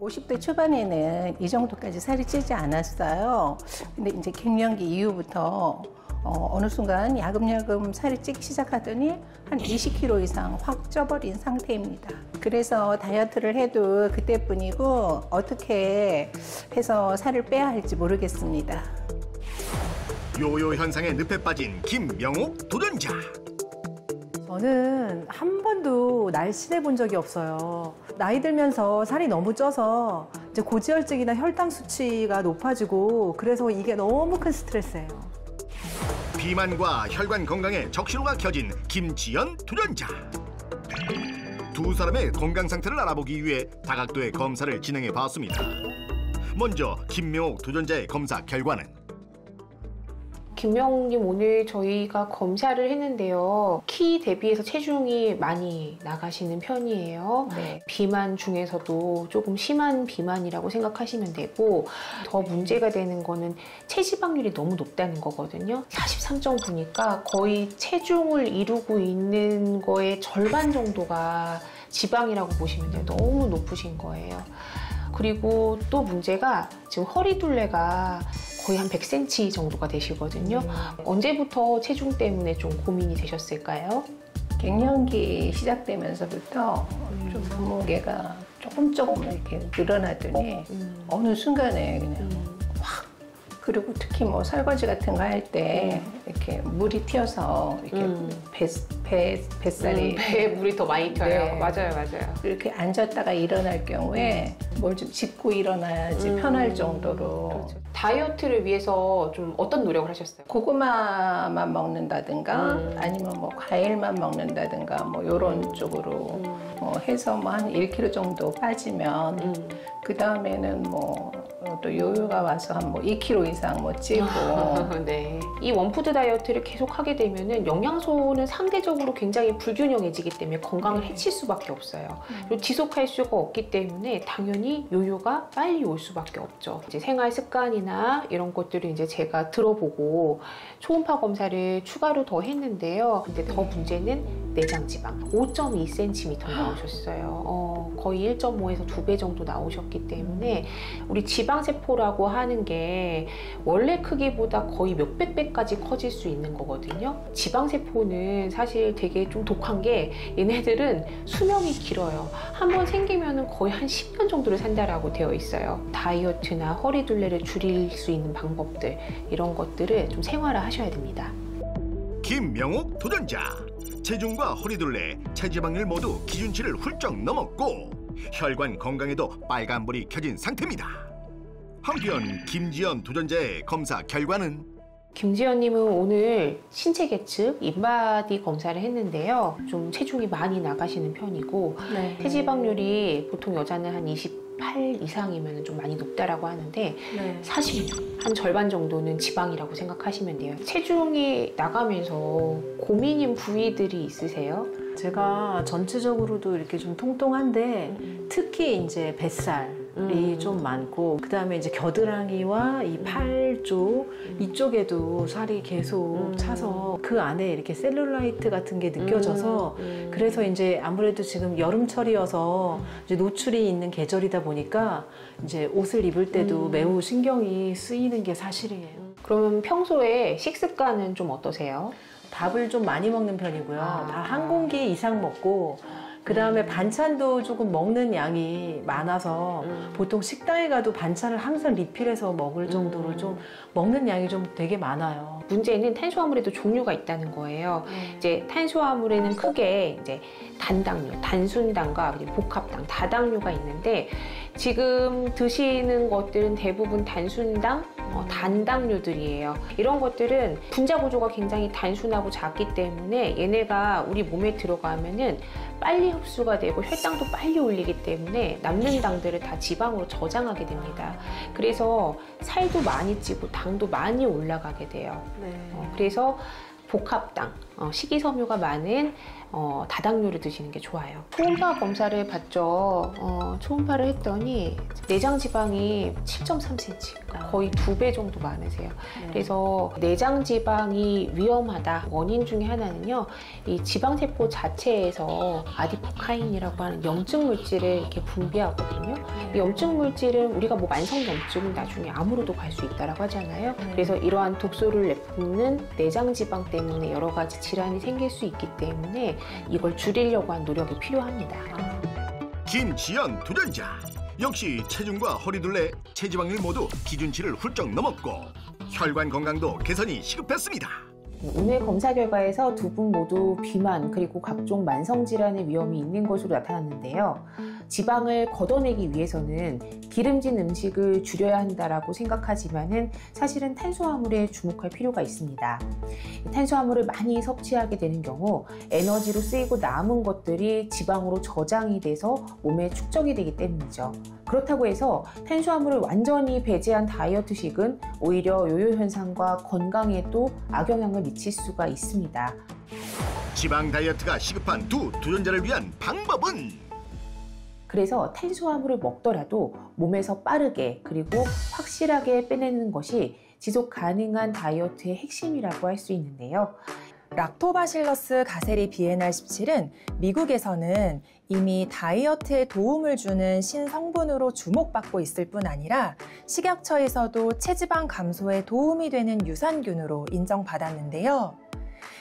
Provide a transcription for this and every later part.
50대 초반에는 이 정도까지 살이 찌지 않았어요. 근데 이제 갱년기 이후부터 어느 순간 야금야금 살이 찌기 시작하더니 한 20kg 이상 확 쪄버린 상태입니다. 그래서 다이어트를 해도 그때뿐이고 어떻게 해서 살을 빼야 할지 모르겠습니다. 요요 현상에 늪에 빠진 김명옥 도전자. 저는 한 번도 날씬해 본 적이 없어요. 나이 들면서 살이 너무 쪄서 이제 고지혈증이나 혈당 수치가 높아지고 그래서 이게 너무 큰 스트레스예요. 비만과 혈관 건강에 적신호가 켜진 김지연 도전자. 두 사람의 건강 상태를 알아보기 위해 다각도의 검사를 진행해 봤습니다. 먼저 김명옥 도전자의 검사 결과는 김명옥님, 오늘 저희가 검사를 했는데요. 키 대비해서 체중이 많이 나가시는 편이에요. 네. 비만 중에서도 조금 심한 비만이라고 생각하시면 되고, 더 문제가 되는 거는 체지방률이 너무 높다는 거거든요. 43점 보니까 거의 체중을 이루고 있는 거의 절반 정도가 지방이라고 보시면 돼요. 너무 높으신 거예요. 그리고 또 문제가 지금 허리둘레가 거의 한 100cm 정도가 되시거든요. 언제부터 체중 때문에 좀 고민이 되셨을까요? 갱년기 시작되면서부터 좀 몸무게가 조금 이렇게 늘어나더니 어느 순간에 그냥 확, 그리고 특히 뭐 설거지 같은 거 할 때 이렇게 물이 튀어서 이렇게 뱃살이 배에 물이 더 많이 튀어요. 네. 맞아요. 이렇게 앉았다가 일어날 경우에 뭘 좀 짚고 일어나야지 편할 정도로. 그렇죠. 다이어트를 위해서 좀 어떤 노력을 하셨어요? 고구마만 먹는다든가 아니면 뭐 과일만 먹는다든가 뭐 이런 쪽으로 해서 뭐 한 1kg 정도 빠지면 그 다음에는 뭐 또 요요가 와서 한 뭐 2kg 이상 뭐 찌고. 네. 이 원푸드 다이어트를 계속 하게 되면은 영양소는 상대적으로 굉장히 불균형해지기 때문에 건강을 해칠 수밖에 없어요. 그리고 지속할 수가 없기 때문에 당연히 요요가 빨리 올 수밖에 없죠. 이제 생활 습관이나 이런 것들을 이제 제가 들어보고 초음파 검사를 추가로 더 했는데요. 근데 더 문제는 내장 지방 5.2cm 나오셨어요. 거의 1.5에서 2배 정도 나오셨기 때문에 우리 지방세포라고 하는 게 원래 크기보다 거의 몇백 배까지 커질 수 있는 거거든요. 지방세포는 사실 되게 좀 독한 게 얘네들은 수명이 길어요. 한번 생기면 거의 한 10년 정도를 산다라고 되어 있어요. 다이어트나 허리둘레를 줄일 수 있는 방법들, 이런 것들을 좀 생활화하셔야 됩니다. 김명옥 도전자. 체중과 허리둘레, 체지방률 모두 기준치를 훌쩍 넘었고 혈관 건강에도 빨간불이 켜진 상태입니다. 한편 김지연 도전자의 검사 결과는 김지연님은 오늘 신체 계측 인바디 검사를 했는데요. 좀 체중이 많이 나가시는 편이고 체지방률이 보통 여자는 한 28 이상이면 좀 많이 높다라고 하는데 사실 한 절반 정도는 지방이라고 생각하시면 돼요. 체중이 나가면서 고민인 부위들이 있으세요? 제가 전체적으로도 이렇게 좀 통통한데 특히 이제 뱃살이 좀 많고 그다음에 이제 겨드랑이와 이 팔 쪽 이쪽에도 살이 계속 차서 그 안에 이렇게 셀룰라이트 같은 게 느껴져서 그래서 이제 아무래도 지금 여름철이어서 이제 노출이 있는 계절이다 보니까 이제 옷을 입을 때도 매우 신경이 쓰이는 게 사실이에요. 그러면 평소에 식습관은 좀 어떠세요? 밥을 좀 많이 먹는 편이고요. 밥 한 공기 이상 먹고 그 다음에 반찬도 조금 먹는 양이 많아서 보통 식당에 가도 반찬을 항상 리필해서 먹을 정도로 좀 먹는 양이 좀 되게 많아요. 문제는 탄수화물에도 종류가 있다는 거예요. 이제 탄수화물에는 크게 이제 단당류, 단순당과 복합당, 다당류가 있는데 지금 드시는 것들은 대부분 단순당, 단당류들이에요. 이런 것들은 분자 구조가 굉장히 단순하고 작기 때문에 얘네가 우리 몸에 들어가면은 빨리 흡수가 되고 혈당도 빨리 올리기 때문에 남는 당들을 다 지방으로 저장하게 됩니다. 그래서 살도 많이 찌고 당도 많이 올라가게 돼요. 그래서 복합당, 식이섬유가 많은 다당류를 드시는 게 좋아요. 초음파 검사를 받죠. 초음파를 했더니 내장 지방이 7.3cm, 거의 2배 정도 많으세요. 그래서 내장 지방이 위험하다 원인 중에 하나는요, 이 지방세포 자체에서 아디포카인이라고 하는 염증 물질을 이렇게 분비하거든요. 이 염증 물질은 우리가 뭐 만성염증은 나중에 암으로도 갈 수 있다라고 하잖아요. 그래서 이러한 독소를 내뿜는 내장 지방 때문에 여러 가지 질환이 생길 수 있기 때문에 이걸 줄이려고 한 노력이 필요합니다. 김지연 도전자. 역시 체중과 허리둘레, 체지방률 모두 기준치를 훌쩍 넘었고 혈관 건강도 개선이 시급했습니다. 오늘 검사 결과에서 두 분 모두 비만 그리고 각종 만성질환의 위험이 있는 것으로 나타났는데요. 지방을 걷어내기 위해서는 기름진 음식을 줄여야 한다라고 생각하지만은 사실은 탄수화물에 주목할 필요가 있습니다. 탄수화물을 많이 섭취하게 되는 경우 에너지로 쓰이고 남은 것들이 지방으로 저장이 돼서 몸에 축적이 되기 때문이죠. 그렇다고 해서 탄수화물을 완전히 배제한 다이어트식은 오히려 요요 현상과 건강에도 악영향을 미칠 수가 있습니다. 지방 다이어트가 시급한 두 도전자를 위한 방법은? 그래서 탄수화물을 먹더라도 몸에서 빠르게 그리고 확실하게 빼내는 것이 지속 가능한 다이어트의 핵심이라고 할 수 있는데요. 락토바실러스 가세리 비엔알17은 미국에서는 이미 다이어트에 도움을 주는 신성분으로 주목받고 있을 뿐 아니라 식약처에서도 체지방 감소에 도움이 되는 유산균으로 인정받았는데요.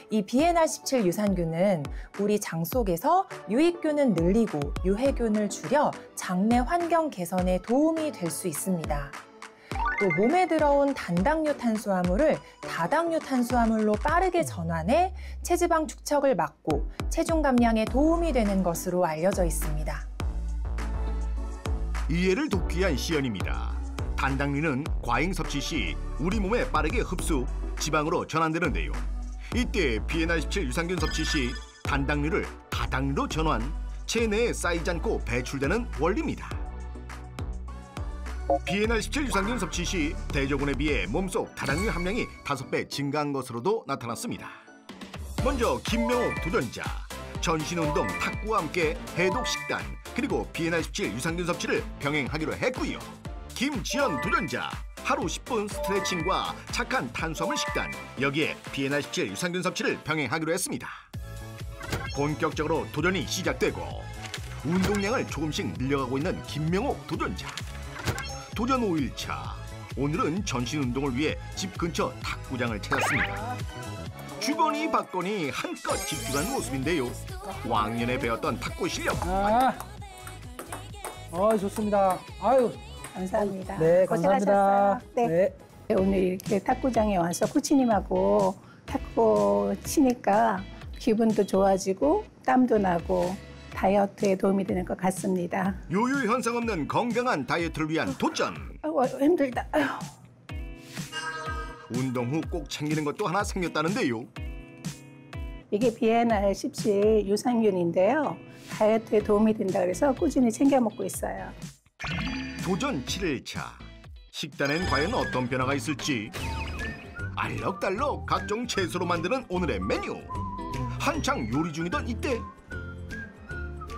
이 비엔알17 유산균은 우리 장 속에서 유익균은 늘리고 유해균을 줄여 장내 환경 개선에 도움이 될 수 있습니다. 또 몸에 들어온 단당류 탄수화물을 다당류 탄수화물로 빠르게 전환해 체지방 축적을 막고 체중 감량에 도움이 되는 것으로 알려져 있습니다. 이해를 돕기 위한 시연입니다. 단당류는 과잉 섭취 시 우리 몸에 빠르게 흡수, 지방으로 전환되는데요. 이때 비엔알17 유산균 섭취 시 단당류를 다당류로 전환, 체내에 쌓이지 않고 배출되는 원리입니다. 비엔알17 유산균 섭취 시 대조군에 비해 몸속 다당류 함량이 5배 증가한 것으로도 나타났습니다. 먼저 김명옥 도전자, 전신운동, 탁구와 함께 해독 식단, 그리고 비엔알17 유산균 섭취를 병행하기로 했고요. 김지연 도전자, 하루 10분 스트레칭과 착한 탄수화물 식단, 여기에 비엔알17 유산균 섭취를 병행하기로 했습니다. 본격적으로 도전이 시작되고 운동량을 조금씩 늘려가고 있는 김명옥 도전자. 도전 5일차, 오늘은 전신 운동을 위해 집 근처 탁구장을 찾았습니다. 주거니 받거니 한껏 집중한 모습인데요. 왕년에 배웠던 탁구 실력. 좋습니다. 아유, 감사합니다. 네, 감사합니다. 고생하셨어요. 네. 오늘 이렇게 탁구장에 와서 코치님하고 탁구 치니까 기분도 좋아지고 땀도 나고 다이어트에 도움이 되는 것 같습니다. 요요 현상 없는 건강한 다이어트를 위한 도전. 힘들다. 운동 후 꼭 챙기는 것도 하나 생겼다는데요. 이게 비엔알17 유산균인데요. 다이어트에 도움이 된다 그래서 꾸준히 챙겨 먹고 있어요. 도전 7일차. 식단엔 과연 어떤 변화가 있을지. 알록달록 각종 채소로 만드는 오늘의 메뉴. 한창 요리 중이던 이때.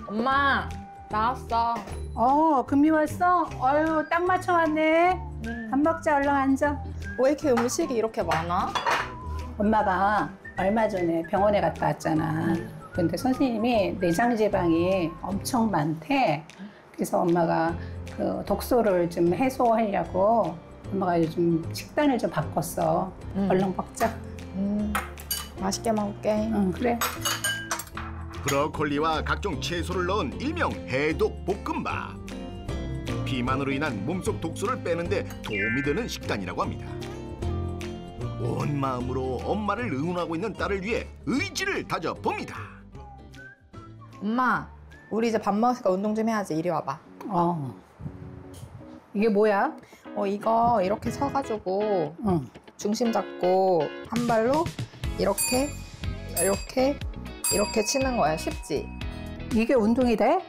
엄마, 나왔어. 금미 왔어? 딱 맞춰 왔네. 밥 먹자, 얼른 앉아. 왜 이렇게 음식이 이렇게 많아? 엄마가 얼마 전에 병원에 갔다 왔잖아. 근데 선생님이 내장 지방이 엄청 많대. 그래서 엄마가 그 독소를 좀 해소하려고 엄마가 요즘 식단을 좀 바꿨어. 얼른 먹자. 맛있게 먹을게. 응, 그래. 브로콜리와 각종 채소를 넣은 일명 해독 볶음밥. 비만으로 인한 몸속 독소를 빼는데 도움이 되는 식단이라고 합니다. 온 마음으로 엄마를 응원하고 있는 딸을 위해 의지를 다져봅니다. 엄마, 우리 이제 밥 먹으니까 운동 좀 해야지. 이리 와봐. 이게 뭐야? 이거 이렇게 서가지고 응. 중심 잡고 한 발로 이렇게 치는 거야. 쉽지? 이게 운동이 돼?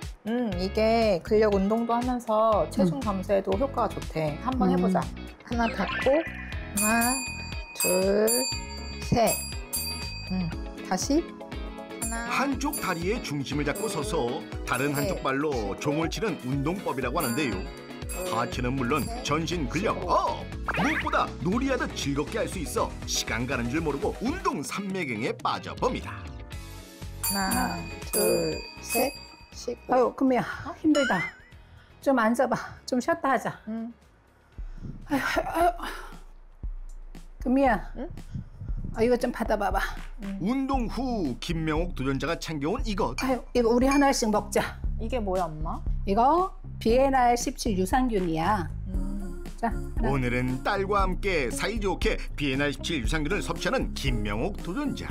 이게 근력 운동도 하면서 체중 감소에도 효과가 좋대. 한번 해보자. 하나 잡고, 하나, 둘, 셋. 다시. 하나. 한쪽 다리의 중심을 잡고 서서 다른 한쪽 발로 종을 치는 운동법이라고 하는데요. 하체는 물론 전신 근력 업! 무엇보다 놀이하듯 즐겁게 할 수 있어 시간 가는 줄 모르고 운동 삼매경에 빠져봅니다. 하나, 둘, 셋. 쉬고. 아유, 금이야. 힘들다. 좀 앉아봐. 좀 쉬었다 하자. 응. 아유. 금이야. 응? 이거 좀 받아봐봐. 운동 후 김명옥 도전자가 챙겨온 이것. 아유, 이거 우리 하나씩 먹자. 이게 뭐야, 엄마? 이거 비엔알 17 유산균이야. 자, 하나. 오늘은 딸과 함께 사이좋게 비엔알 17 유산균을 섭취하는 김명옥 도전자.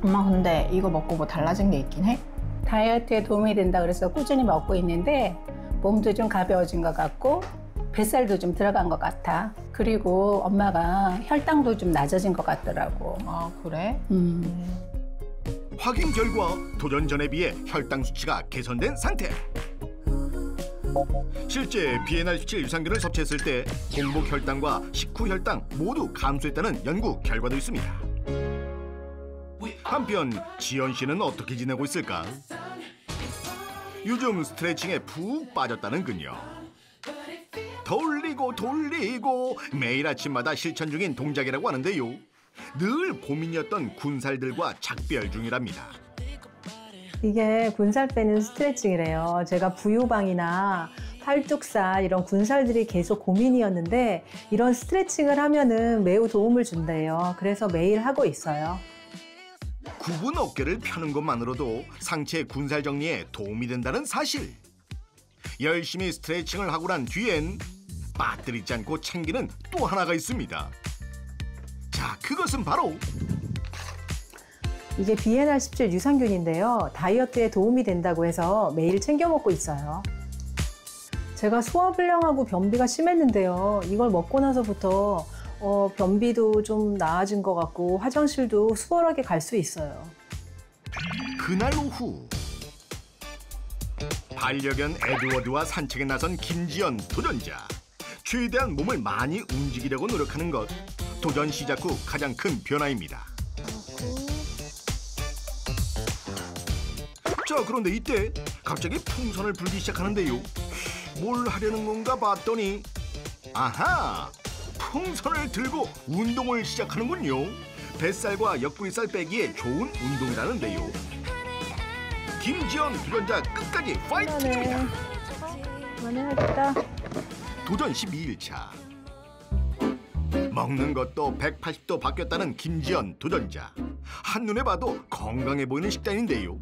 엄마, 근데 이거 먹고 뭐 달라진 게 있긴 해? 다이어트에 도움이 된다 그래서 꾸준히 먹고 있는데 몸도 좀 가벼워진 것 같고 뱃살도 좀 들어간 것 같아. 그리고 엄마가 혈당도 좀 낮아진 것 같더라고. 아, 그래? 확인 결과 도전 전에 비해 혈당 수치가 개선된 상태. 실제 비엔알 17 유산균을 섭취했을 때 공복 혈당과 식후 혈당 모두 감소했다는 연구 결과도 있습니다. 한편 지연 씨는 어떻게 지내고 있을까? 요즘 스트레칭에 푹 빠졌다는군요. 돌리고 매일 아침마다 실천 중인 동작이라고 하는데요. 늘 고민이었던 군살들과 작별 중이랍니다. 이게 군살 빼는 스트레칭이래요. 제가 부유방이나 팔뚝살 이런 군살들이 계속 고민이었는데 이런 스트레칭을 하면은 매우 도움을 준대요. 그래서 매일 하고 있어요. 굽은 어깨를 펴는 것만으로도 상체 군살 정리에 도움이 된다는 사실. 열심히 스트레칭을 하고 난 뒤엔 빠뜨리지 않고 챙기는 또 하나가 있습니다. 자, 그것은 바로 이게 비엔알 17 유산균인데요. 다이어트에 도움이 된다고 해서 매일 챙겨 먹고 있어요. 제가 소화불량하고 변비가 심했는데요. 이걸 먹고 나서부터 변비도 좀 나아진 것 같고 화장실도 수월하게 갈 수 있어요. 그날 오후 반려견 에드워드와 산책에 나선 김지연 도전자. 최대한 몸을 많이 움직이려고 노력하는 것. 도전 시작 후 가장 큰 변화입니다. 자, 그런데 이때 갑자기 풍선을 불기 시작하는데요. 뭘 하려는 건가 봤더니 아하! 풍선을 들고 운동을 시작하는군요. 뱃살과 옆구리살 빼기에 좋은 운동이라는데요. 김지연 도전자 끝까지 파이팅입니다. 그만해야겠다. 도전 12일차. 먹는 것도 180도 바뀌었다는 김지연 도전자. 한눈에 봐도 건강해 보이는 식단인데요.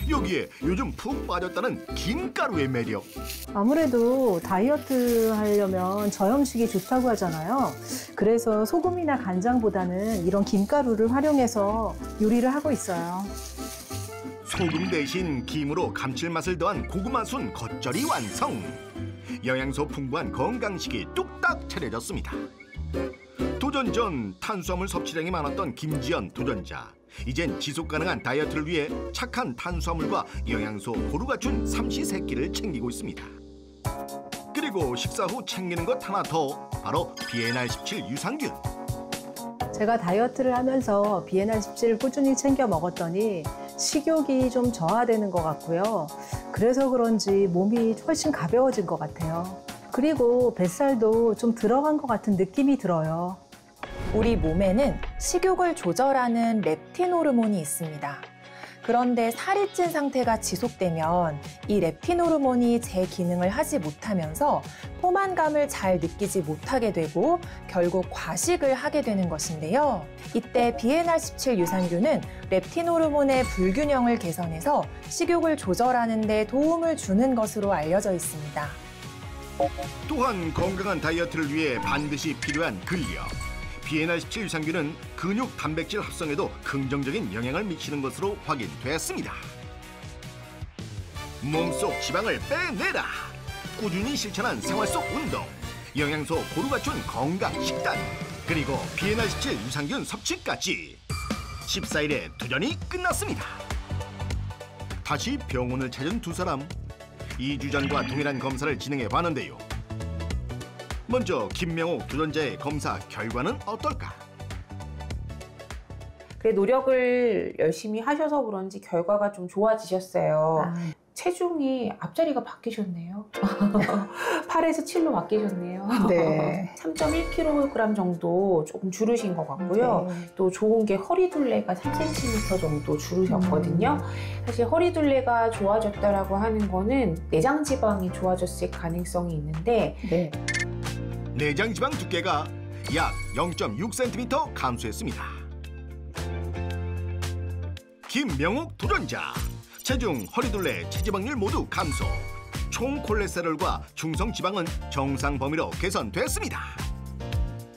여기에 요즘 푹 빠졌다는 김가루의 매력. 아무래도 다이어트 하려면 저염식이 좋다고 하잖아요. 그래서 소금이나 간장보다는 이런 김가루를 활용해서 요리를 하고 있어요. 소금 대신 김으로 감칠맛을 더한 고구마 순 겉절이 완성. 영양소 풍부한 건강식이 뚝딱 차려졌습니다. 도전 전 탄수화물 섭취량이 많았던 김지연 도전자. 이젠 지속가능한 다이어트를 위해 착한 탄수화물과 영양소 고루 갖춘 삼시세끼를 챙기고 있습니다. 그리고 식사 후 챙기는 것 하나 더, 바로 비엔알 17 유산균. 제가 다이어트를 하면서 비엔알 17을 꾸준히 챙겨 먹었더니 식욕이 좀 저하되는 것 같고요. 그래서 그런지 몸이 훨씬 가벼워진 것 같아요. 그리고 뱃살도 좀 들어간 것 같은 느낌이 들어요. 우리 몸에는 식욕을 조절하는 렙틴 호르몬이 있습니다. 그런데 살이 찐 상태가 지속되면 이 렙틴 호르몬이 제 기능을 하지 못하면서 포만감을 잘 느끼지 못하게 되고 결국 과식을 하게 되는 것인데요. 이때 비엔알 17 유산균은 렙틴 호르몬의 불균형을 개선해서 식욕을 조절하는 데 도움을 주는 것으로 알려져 있습니다. 또한 건강한 다이어트를 위해 반드시 필요한 근력. 비엔알 17 유산균은 근육 단백질 합성에도 긍정적인 영향을 미치는 것으로 확인되었습니다. 몸속 지방을 빼내라. 꾸준히 실천한 생활 속 운동, 영양소 고루 갖춘 건강 식단, 그리고 비엔알 17 유산균 섭취까지 14일의 도전이 끝났습니다. 다시 병원을 찾은 두 사람. 2주 전과 동일한 검사를 진행해 봤는데요. 먼저 김명옥 도전자의 검사 결과는 어떨까? 그래 노력을 열심히 하셔서 그런지 결과가 좀 좋아지셨어요. 체중이 앞자리가 바뀌셨네요. 8에서 7로 바뀌셨네요. 네. 3.1kg 정도 조금 줄으신 것 같고요. 또 좋은 게 허리 둘레가 3cm 정도 줄으셨거든요. 사실 허리 둘레가 좋아졌다라고 하는 거는 내장 지방이 좋아졌을 가능성이 있는데 네. 내장 지방 두께가 약 0.6cm 감소했습니다. 김명옥 도전자. 체중, 허리둘레, 체지방률 모두 감소. 총 콜레스테롤과 중성 지방은 정상 범위로 개선됐습니다.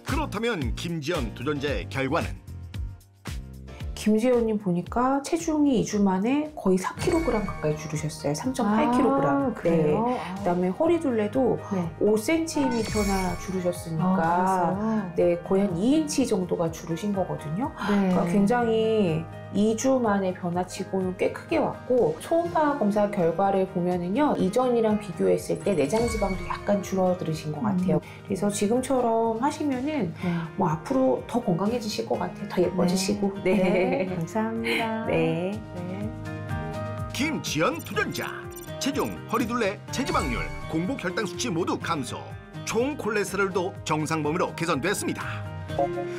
그렇다면 김지연 도전자의 결과는? 김지연님 보니까 체중이 2주 만에 거의 4kg 가까이 줄으셨어요. 3.8kg. 그래요? 네. 그다음에 허리둘레도 5cm나 줄으셨으니까 네, 거의 한 2인치 정도가 줄으신 거거든요. 그러니까 굉장히 2주 만에 변화치고는 꽤 크게 왔고 초음파 검사 결과를 보면은요 이전이랑 비교했을 때 내장 지방도 약간 줄어들으신 것 같아요. 그래서 지금처럼 하시면은 뭐 앞으로 더 건강해지실 것 같아요. 더 예뻐지시고. 네. 감사합니다. 네. 김지연 도전자. 체중, 허리둘레, 체지방률, 공복 혈당 수치 모두 감소. 총 콜레스테롤도 정상 범위로 개선됐습니다.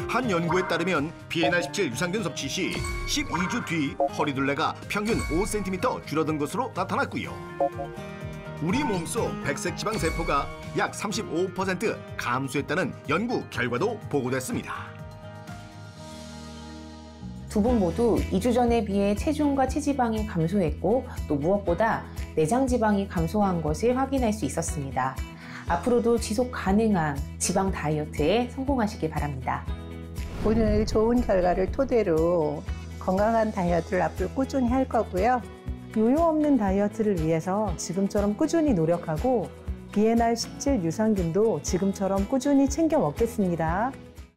한 연구에 따르면 BNR17 유산균 섭취 시 12주 뒤 허리둘레가 평균 5cm 줄어든 것으로 나타났고요. 우리 몸속 백색 지방 세포가 약 35% 감소했다는 연구 결과도 보고됐습니다. 두 분 모두 2주 전에 비해 체중과 체지방이 감소했고 또 무엇보다 내장 지방이 감소한 것을 확인할 수 있었습니다. 앞으로도 지속 가능한 지방 다이어트에 성공하시길 바랍니다. 오늘 좋은 결과를 토대로 건강한 다이어트를 앞으로 꾸준히 할 거고요. 요요 없는 다이어트를 위해서 지금처럼 꾸준히 노력하고 BNR17 유산균도 지금처럼 꾸준히 챙겨 먹겠습니다.